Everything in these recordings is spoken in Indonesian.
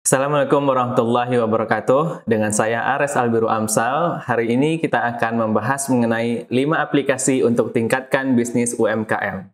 Assalamualaikum warahmatullahi wabarakatuh. Dengan saya Ares Albiru Amsal. Hari ini kita akan membahas mengenai 5 aplikasi untuk tingkatkan bisnis UMKM.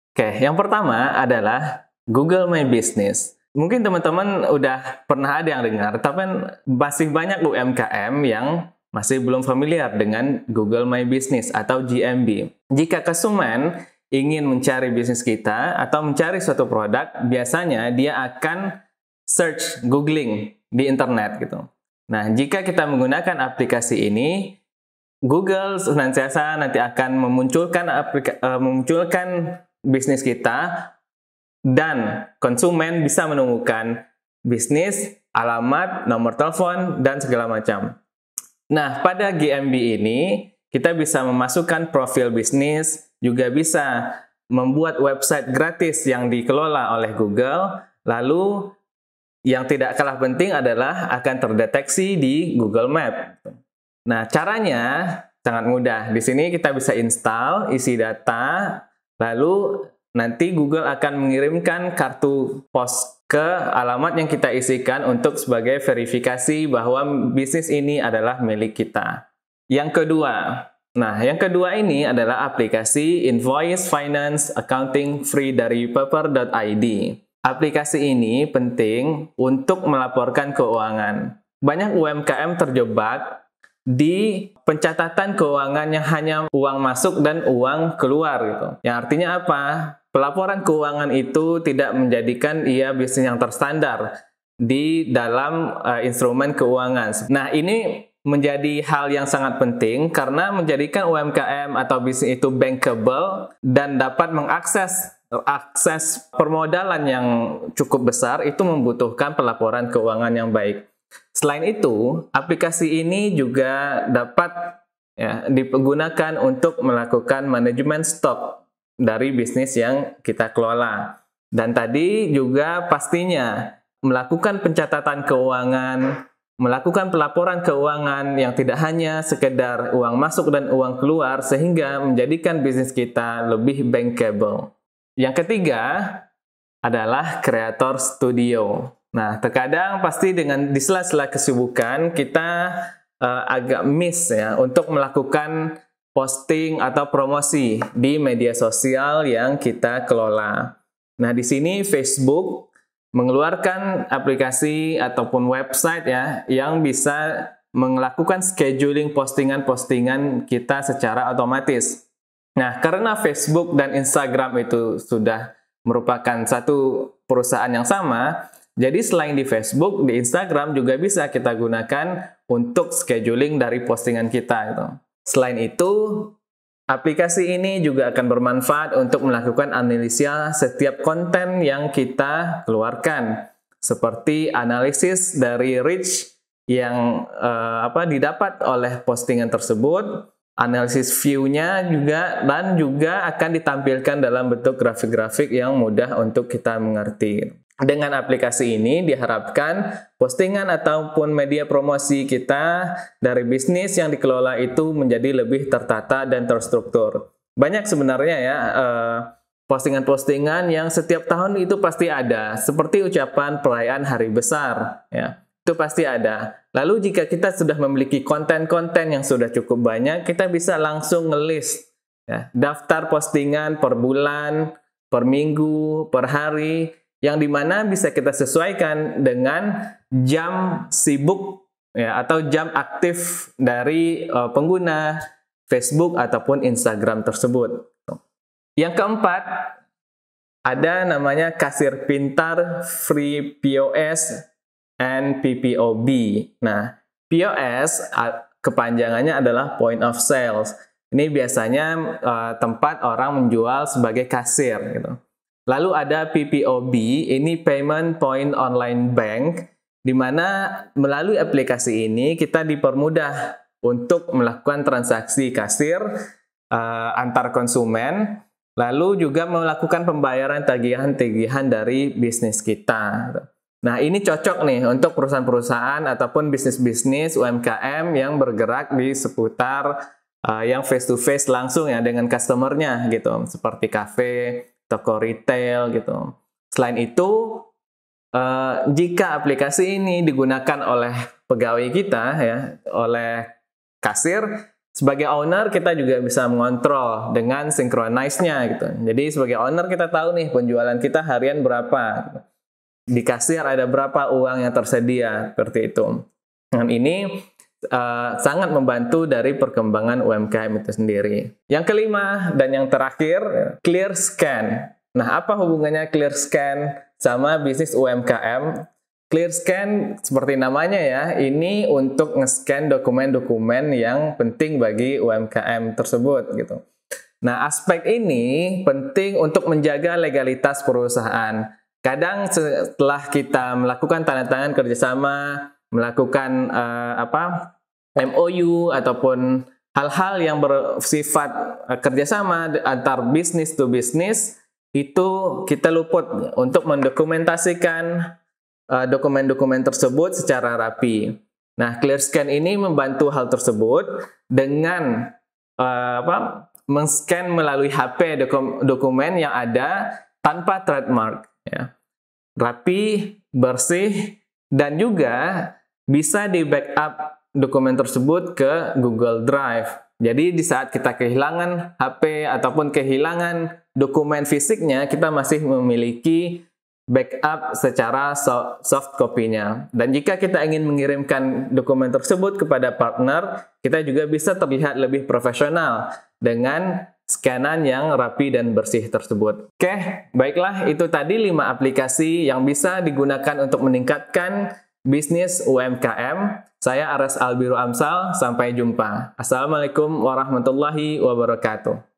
Oke, yang pertama adalah Google My Business. Mungkin teman-teman udah pernah ada yang dengar, tapi masih banyak UMKM yang masih belum familiar dengan Google My Business atau GMB. Jika konsumen ingin mencari bisnis kita atau mencari suatu produk, biasanya dia akan search, googling di internet gitu. Nah, jika kita menggunakan aplikasi ini, Google senantiasa nanti akan memunculkan bisnis kita dan konsumen bisa menemukan bisnis, alamat, nomor telepon, dan segala macam. Nah, pada GMB ini, kita bisa memasukkan profil bisnis, juga bisa membuat website gratis yang dikelola oleh Google, lalu yang tidak kalah penting adalah akan terdeteksi di Google Map. Nah, caranya sangat mudah. Di sini kita bisa install, isi data, lalu nanti Google akan mengirimkan kartu pos ke alamat yang kita isikan untuk sebagai verifikasi bahwa bisnis ini adalah milik kita. Yang kedua ini adalah aplikasi Invoice Finance Accounting Free dari paper.id. Aplikasi ini penting untuk melaporkan keuangan. Banyak UMKM terjebak di pencatatan keuangan yang hanya uang masuk dan uang keluar gitu. Yang artinya apa? Pelaporan keuangan itu tidak menjadikan ia bisnis yang terstandar di dalam instrumen keuangan. Nah, ini menjadi hal yang sangat penting karena menjadikan UMKM atau bisnis itu bankable dan dapat mengakses permodalan yang cukup besar itu membutuhkan pelaporan keuangan yang baik. Selain itu, aplikasi ini juga dapat digunakan untuk melakukan manajemen stok dari bisnis yang kita kelola. Dan tadi juga pastinya melakukan pencatatan keuangan, melakukan pelaporan keuangan yang tidak hanya sekedar uang masuk dan uang keluar sehingga menjadikan bisnis kita lebih bankable. Yang ketiga adalah Creator Studio. Nah, terkadang pasti di sela-sela kesibukan kita agak miss untuk melakukan posting atau promosi di media sosial yang kita kelola. Nah, di sini Facebook mengeluarkan aplikasi ataupun website yang bisa melakukan scheduling postingan-postingan kita secara otomatis. Nah, karena Facebook dan Instagram itu sudah merupakan satu perusahaan yang sama, jadi selain di Facebook, di Instagram juga bisa kita gunakan untuk scheduling dari postingan kita gitu. Selain itu, aplikasi ini juga akan bermanfaat untuk melakukan analisa setiap konten yang kita keluarkan, seperti analisis dari reach yang didapat oleh postingan tersebut, analisis view-nya juga, dan juga akan ditampilkan dalam bentuk grafik-grafik yang mudah untuk kita mengerti. Dengan aplikasi ini diharapkan postingan ataupun media promosi kita dari bisnis yang dikelola itu menjadi lebih tertata dan terstruktur. Banyak sebenarnya postingan-postingan yang setiap tahun itu pasti ada, seperti ucapan perayaan hari besar, itu pasti ada. Lalu jika kita sudah memiliki konten-konten yang sudah cukup banyak, kita bisa langsung nge-list daftar postingan per bulan, per minggu, per hari, yang dimana bisa kita sesuaikan dengan jam sibuk atau jam aktif dari pengguna Facebook ataupun Instagram tersebut. Yang keempat, ada namanya Kasir Pintar Free POS and PPOB. Nah, POS kepanjangannya adalah Point of Sales. Ini biasanya tempat orang menjual sebagai kasir gitu. Lalu ada PPOB, ini Payment Point Online Bank, di mana melalui aplikasi ini kita dipermudah untuk melakukan transaksi kasir antar konsumen, lalu juga melakukan pembayaran tagihan-tagihan dari bisnis kita. Nah, ini cocok nih untuk perusahaan-perusahaan ataupun bisnis-bisnis UMKM yang bergerak di seputar yang face to face langsung ya dengan customernya gitu, seperti kafe, toko retail gitu. Selain itu, jika aplikasi ini digunakan oleh pegawai kita ya, oleh kasir, sebagai owner kita juga bisa mengontrol dengan synchronize-nya gitu. Jadi sebagai owner kita tahu nih penjualan kita harian berapa, di kasir ada berapa uang yang tersedia, seperti itu. Dan ini sangat membantu dari perkembangan UMKM itu sendiri. Yang kelima dan yang terakhir, ClearScan. Nah, apa hubungannya ClearScan sama bisnis UMKM? ClearScan seperti namanya ya, ini untuk nge-scan dokumen-dokumen yang penting bagi UMKM tersebut gitu. Nah, aspek ini penting untuk menjaga legalitas perusahaan. Kadang setelah kita melakukan tanda tangan kerjasama, melakukan MOU ataupun hal-hal yang bersifat kerjasama antar bisnis to bisnis, itu kita luput untuk mendokumentasikan dokumen-dokumen tersebut secara rapi. Nah, ClearScan ini membantu hal tersebut dengan men-scan melalui HP dokumen yang ada tanpa trademark, ya. Rapi, bersih, dan juga bisa di backup dokumen tersebut ke Google Drive. Jadi di saat kita kehilangan HP ataupun kehilangan dokumen fisiknya, kita masih memiliki backup secara soft copy-nya. Dan jika kita ingin mengirimkan dokumen tersebut kepada partner, kita juga bisa terlihat lebih profesional dengan scanan yang rapi dan bersih tersebut. Oke, baiklah, itu tadi 5 aplikasi yang bisa digunakan untuk meningkatkan bisnis UMKM. Saya Aras Albiru Amsal, sampai jumpa. Assalamualaikum warahmatullahi wabarakatuh.